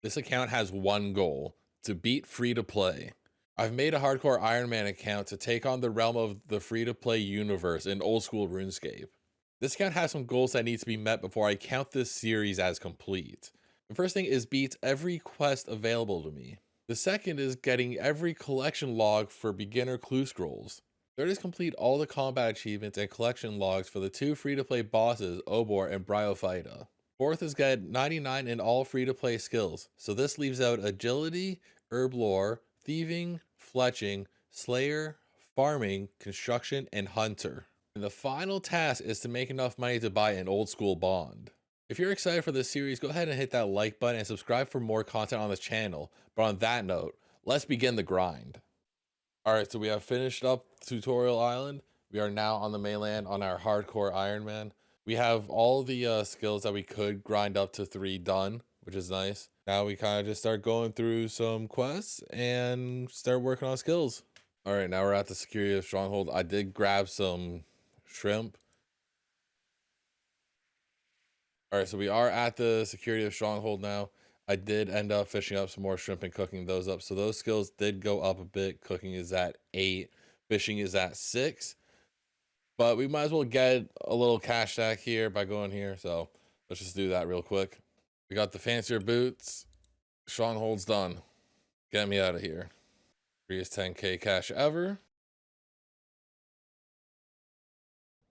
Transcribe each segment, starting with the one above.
This account has one goal: to beat free-to-play. I've made a hardcore Iron Man account to take on the realm of the free-to-play universe in Old School RuneScape. This account has some goals that need to be met before I count this series as complete. The first thing is beat every quest available to me. The second is getting every collection log for beginner clue scrolls. Third is complete all the combat achievements and collection logs for the 2 free-to-play bosses, Obor and Bryophyta. Fourth is get 99 in all free-to-play skills, so this leaves out agility, herb lore, thieving, fletching, slayer, farming, construction, and hunter. And the final task is to make enough money to buy an old school bond. If you're excited for this series, go ahead and hit that like button and subscribe for more content on this channel. But on that note, let's begin the grind. Alright, so we have finished up Tutorial Island. We are now on the mainland on our hardcore Iron Man. We have all the skills that we could grind up to 3 done, which is nice. Now we kind of just start going through some quests and start working on skills. Alright, now we're at the Security of Stronghold. I did grab some shrimp. Alright, so we are at the Security of Stronghold now. I did end up fishing up some more shrimp and cooking those up. So those skills did go up a bit. Cooking is at 8. Fishing is at 6. But we might as well get a little cash stack here by going here. So let's just do that real quick. We got the fancier boots. Stronghold's done. Get me out of here. Freest 10k cash ever.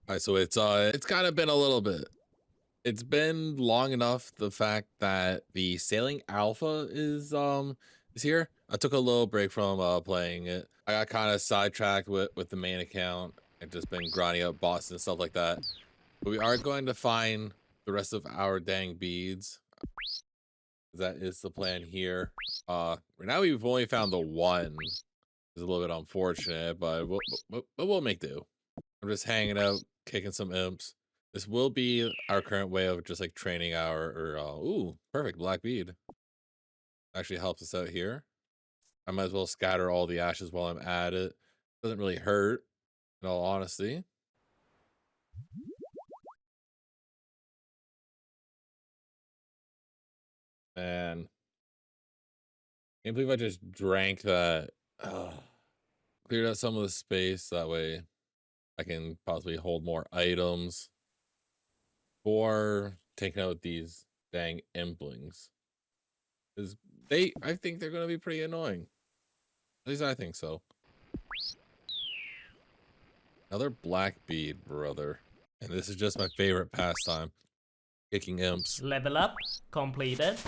Alright, so it's kind of been a little bit. It's been long enough, the fact that the Sailing Alpha is here. I took a little break from playing it. I got kind of sidetracked with the main account and just been grinding up bosses and stuff like that. But we are going to find the rest of our dang beads. That is the plan here. Right now we've only found the one. It's a little bit unfortunate, but we'll make do. I'm just hanging out, kicking some imps. This will be our current way of just like training our, ooh, perfect black bead. Actually helps us out here. I might as well scatter all the ashes while I'm at it. Doesn't really hurt, in all honesty. And can't believe I just drank that. Cleared out some of the space. That way I can possibly hold more items. Or taking out these dang implings. Because I think they're going to be pretty annoying. At least I think so. Another black bead, brother. And this is just my favorite pastime. Kicking imps. Level up completed.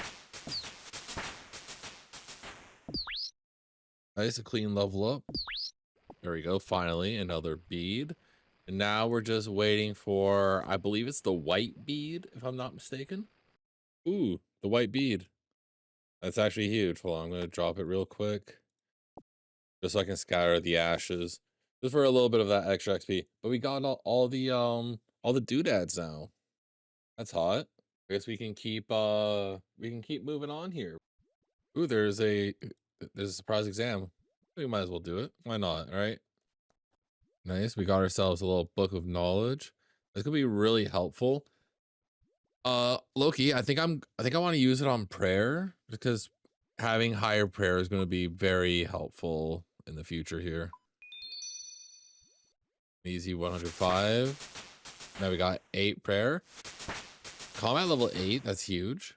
Nice, a clean level up. There we go. Finally, another bead. And now we're just waiting for, I believe it's the white bead, if I'm not mistaken. Ooh, the white bead. That's actually huge. Hold on, I'm going to drop it real quick. Just so I can scatter the ashes. Just for a little bit of that extra XP. But we got all the doodads now. That's hot. I guess we can keep moving on here. Ooh, there's a surprise exam. We might as well do it. Why not, right? Nice. We got ourselves a little book of knowledge. This could be really helpful. Loki, I think I want to use it on prayer because having higher prayer is going to be very helpful in the future here. Easy 105. Now we got 8 prayer. Combat level 8, that's huge.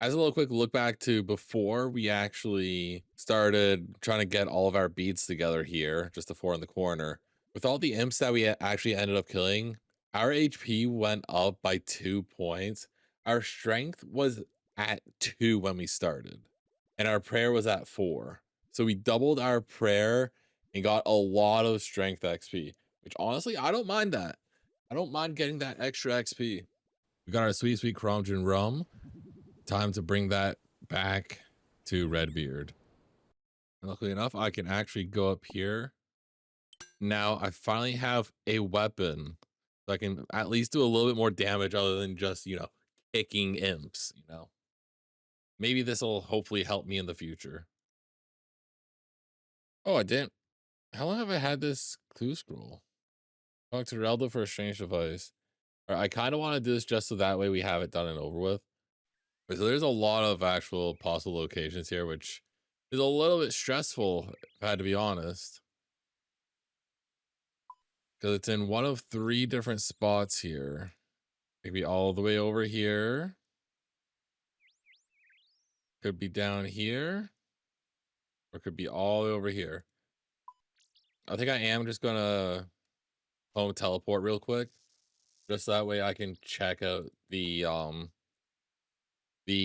As a little quick look back to before we actually started trying to get all of our beads together here, just the 4 in the corner. With all the imps that we actually ended up killing, our HP went up by 2 points. Our strength was at 2 when we started, and our prayer was at 4. So we doubled our prayer and got a lot of strength XP, which honestly, I don't mind that. I don't mind getting that extra XP. We got our sweet, sweet Cromgen rum. Time to bring that back to Redbeard. And luckily enough, I can actually go up here. Now I finally have a weapon, so I can at least do a little bit more damage other than just, you know, kicking imps, you know. Maybe this will hopefully help me in the future. Oh, I didn't. How long have I had this clue scroll? Talk to Relda for a strange device. All right, I kind of want to do this just so that way we have it done and over with. So there's a lot of actual possible locations here, which is a little bit stressful, if I had to be honest. Because it's in one of 3 different spots here. Maybe all the way over here. Could be down here. Or could be all the way over here. I think I am just gonna home teleport real quick. Just that way I can check out the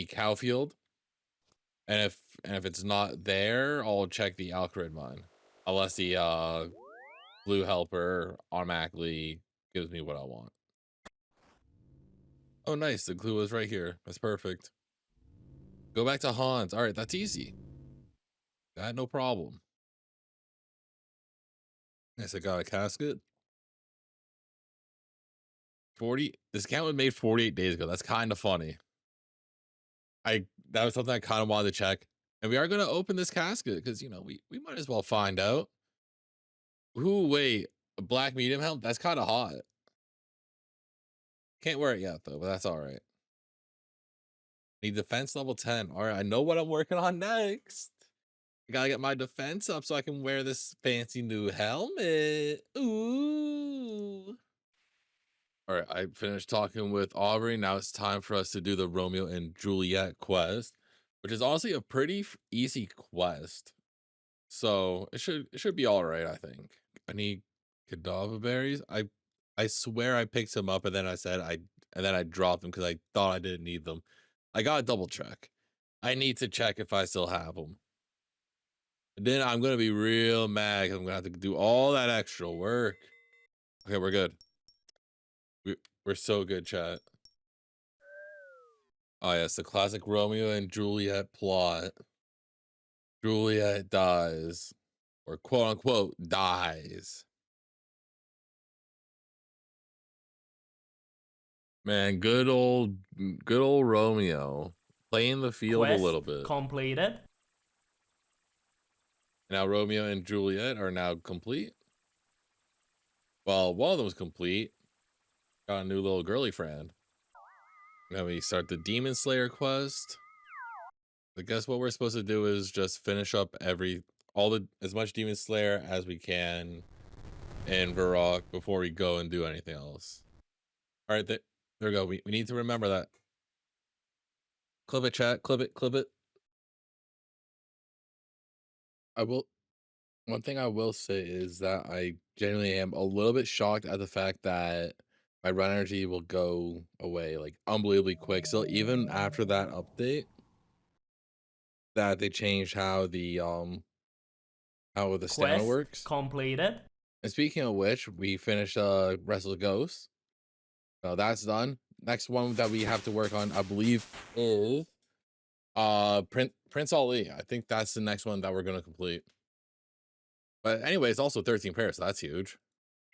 cow field. And if it's not there, I'll check the Alcarid mine. Unless the blue helper automatically gives me what I want. Oh nice, the clue was right here. That's perfect. Go back to Hans. All right, that's easy. That no problem. Nice, I got a casket. 40. This account was made 48 days ago. That's kind of funny. That was something I kind of wanted to check. And we are going to open this casket because, you know, we might as well find out. Ooh, wait, a black medium helm? That's kind of hot. Can't wear it yet though, but that's all right. Need defense level 10. All right, I know what I'm working on next. I gotta get my defense up so I can wear this fancy new helmet. Ooh. All right, I finished talking with Aubrey. Now it's time for us to do the Romeo and Juliet quest, which is honestly a pretty easy quest. So it should be all right, I think. I need cadaver berries. I swear I picked some up and then I dropped them because I thought I didn't need them. I gotta double check. I need to check if I still have them. And then I'm gonna be real mad because I'm gonna have to do all that extra work. Okay, we're good. We're so good, chat. Oh yes, the classic Romeo and Juliet plot. Juliet dies, or quote unquote dies. Man, good old Romeo playing the field Quest a little bit. completed. Now Romeo and Juliet are now complete. Well, one of them was complete. Got a new little girly friend. Now we start the Demon Slayer quest. I guess what we're supposed to do is just finish up as much Demon Slayer as we can in Varrock before we go and do anything else. All right, there we go. We need to remember that. Clip it, chat. Clip it. One thing I will say is that I genuinely am a little bit shocked at the fact that my run energy will go away like unbelievably quick. So even after that update, that they changed how the stamina Quest works. completed. And speaking of which, we finished Restless Ghost. So that's done. Next one that we have to work on, I believe, is Prince Ali. I think that's the next one that we're gonna complete. But anyway, it's also 13 pairs, so that's huge.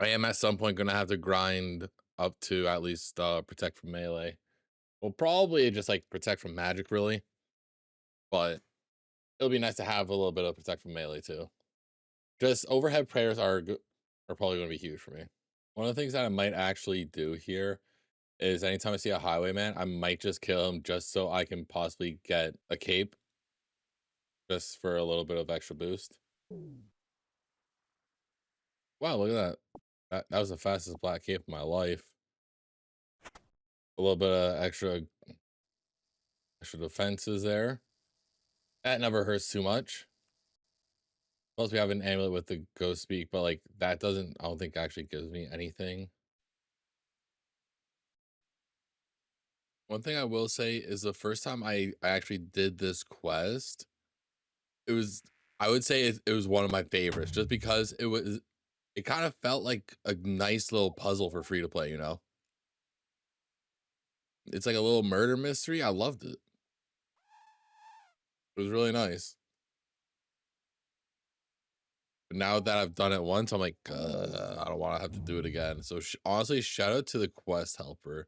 I am at some point gonna have to grind up to at least protect from melee. Well, probably just like protect from magic, really. But it'll be nice to have a little bit of protect from melee too. Just overhead prayers are probably gonna be huge for me. One of the things that I might actually do here is anytime I see a highwayman, I might just kill him just so I can possibly get a cape. Just for a little bit of extra boost. Wow, look at that. That was the fastest black cape of my life. A little bit of extra defenses there. That never hurts too much. Plus we have an amulet with the ghost speak, but like that I don't think actually gives me anything. One thing I will say is the first time I actually did this quest, I would say it was one of my favorites just because it kind of felt like a nice little puzzle for free to play, you know? It's like a little murder mystery. I loved it. It was really nice. But now that I've done it once, I'm like, I don't want to have to do it again. So honestly, shout out to the quest helper.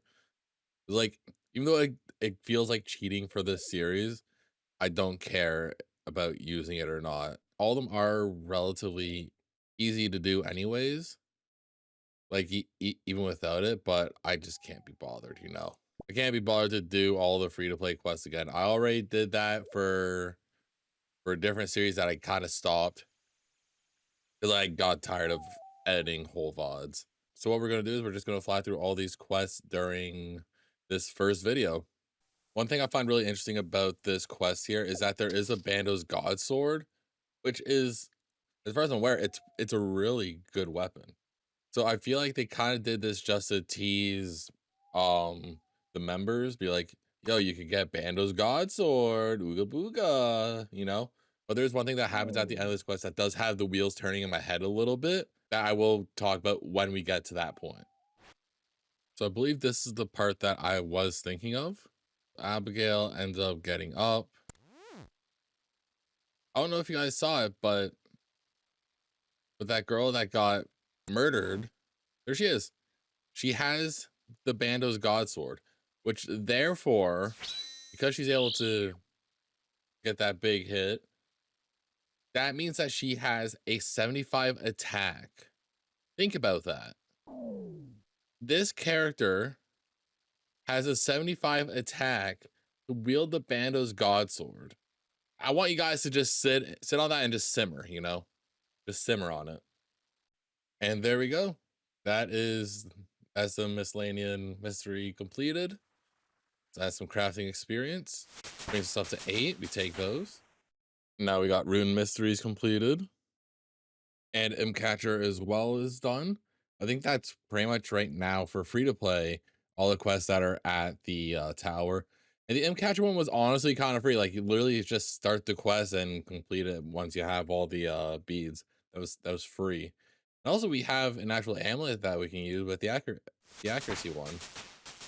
Like, even though it feels like cheating for this series, I don't care about using it or not. All of them are relatively easy to do anyways. Like even without it, but I just can't be bothered, you know. I can't be bothered to do all the free-to-play quests again. I already did that for a different series that I kind of stopped because I got tired of editing whole VODs. So what we're going to do is we're just going to fly through all these quests during this first video. One thing I find really interesting about this quest here is that there is a Bando's God Sword, which is, as far as I'm aware, it's a really good weapon. So I feel like they kind of did this just to tease the members, be like, yo, you could get Bando's God Sword, ooga booga, you know? But there's one thing that happens at the end of this quest that does have the wheels turning in my head a little bit that I will talk about when we get to that point. So I believe this is the part that I was thinking of. Abigail ends up getting up. I don't know if you guys saw it, but with that girl that got murdered, there she is. She has the Bando's God Sword, which therefore, because she's able to get that big hit, that means that she has a 75 attack. Think about that. This character has a 75 attack to wield the Bando's God Sword. I want you guys to just sit on that and just simmer, you know? Just simmer on it. And there we go. That's the miscellaneous mystery completed. So that's some crafting experience. Brings us up to 8. We take those. Now we got rune mysteries completed. And Catcher as well is done. I think that's pretty much right now for free to play. All the quests that are at the tower. And the Catcher one was honestly kind of free. Like you literally just start the quest and complete it once you have all the beads. That was free. And also we have an actual amulet that we can use with the accuracy one.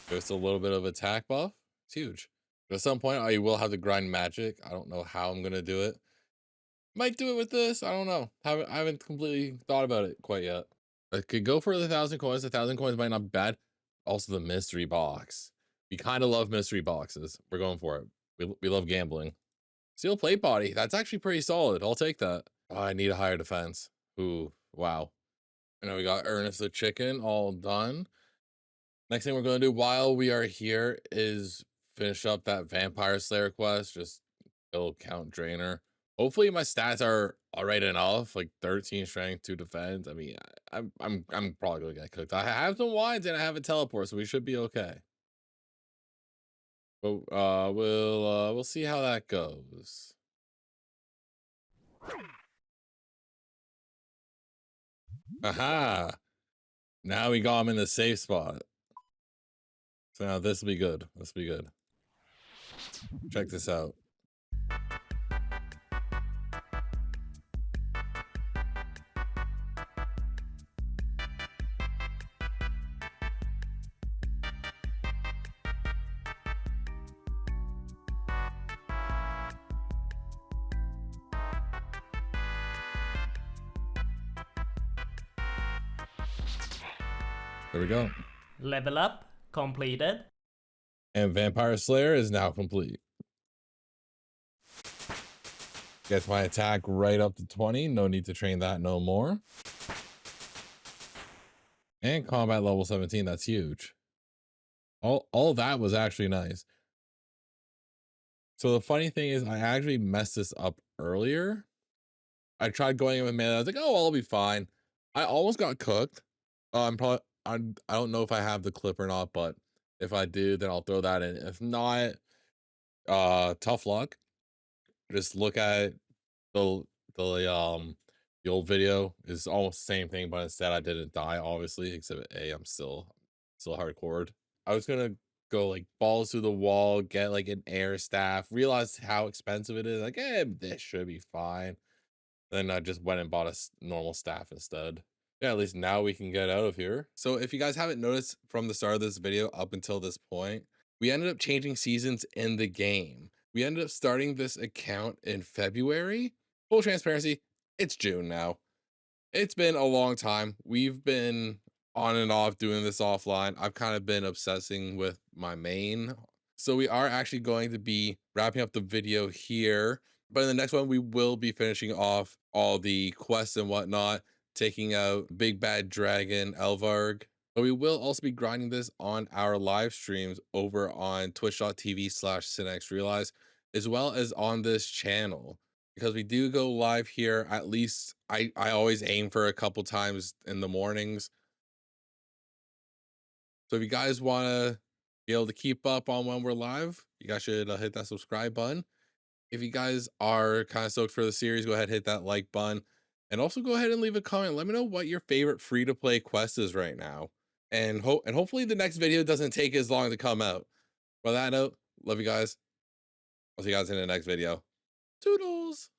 There's a little bit of attack buff. It's huge. But at some point I will have to grind magic. I don't know how I'm gonna do it. Might do it with this. I don't know. I haven't completely thought about it quite yet. I could go for the 1,000 coins. 1,000 coins might not be bad. Also the mystery box. We kind of love mystery boxes. We're going for it. We love gambling. Steel plate body. That's actually pretty solid. I'll take that. Oh, I need a higher defense. Ooh, wow. And then we got Ernest the chicken all done. Next thing we're going to do while we are here is finish up that Vampire Slayer quest. Just kill Count Drainer. Hopefully my stats are all right enough, like 13 strength, 2 defense. I mean, I'm probably gonna get cooked. I have some wines and I have a teleport, so we should be okay. But we'll see how that goes. Aha! Now we got him in the safe spot. So now this will be good. This will be good. Check this out. There we go. Level up completed. And Vampire Slayer is now complete. Gets my attack right up to 20. No need to train that no more. And combat level 17. That's huge. All that was actually nice. So the funny thing is I actually messed this up earlier. I tried going in with mana. I was like, oh, I'll be fine. I almost got cooked. I don't know if I have the clip or not, but if I do, then I'll throw that in. If not, tough luck. Just look at the old video. Is almost the same thing, but instead I didn't die, obviously. Exhibit A, I'm still hardcore. I was gonna go like balls through the wall, get like an air staff, realize how expensive it is. Like, this should be fine. Then I just went and bought a normal staff instead. Yeah, at least now we can get out of here. So if you guys haven't noticed from the start of this video up until this point, we ended up changing seasons in the game. We ended up starting this account in February. Full transparency, it's June now. It's been a long time. We've been on and off doing this offline. I've kind of been obsessing with my main. So we are actually going to be wrapping up the video here. But in the next one, we will be finishing off all the quests and whatnot, taking out Big Bad Dragon Elvarg. But we will also be grinding this on our live streams over on twitch.tv/SynXRealize, as well as on this channel. Because we do go live here at least I always aim for a couple times in the mornings. So if you guys want to be able to keep up on when we're live, you guys should hit that subscribe button. If you guys are kind of stoked for the series, go ahead and hit that like button. And also go ahead and leave a comment. Let me know what your favorite free-to-play quest is right now. And hopefully the next video doesn't take as long to come out. On that note, love you guys. I'll see you guys in the next video. Toodles!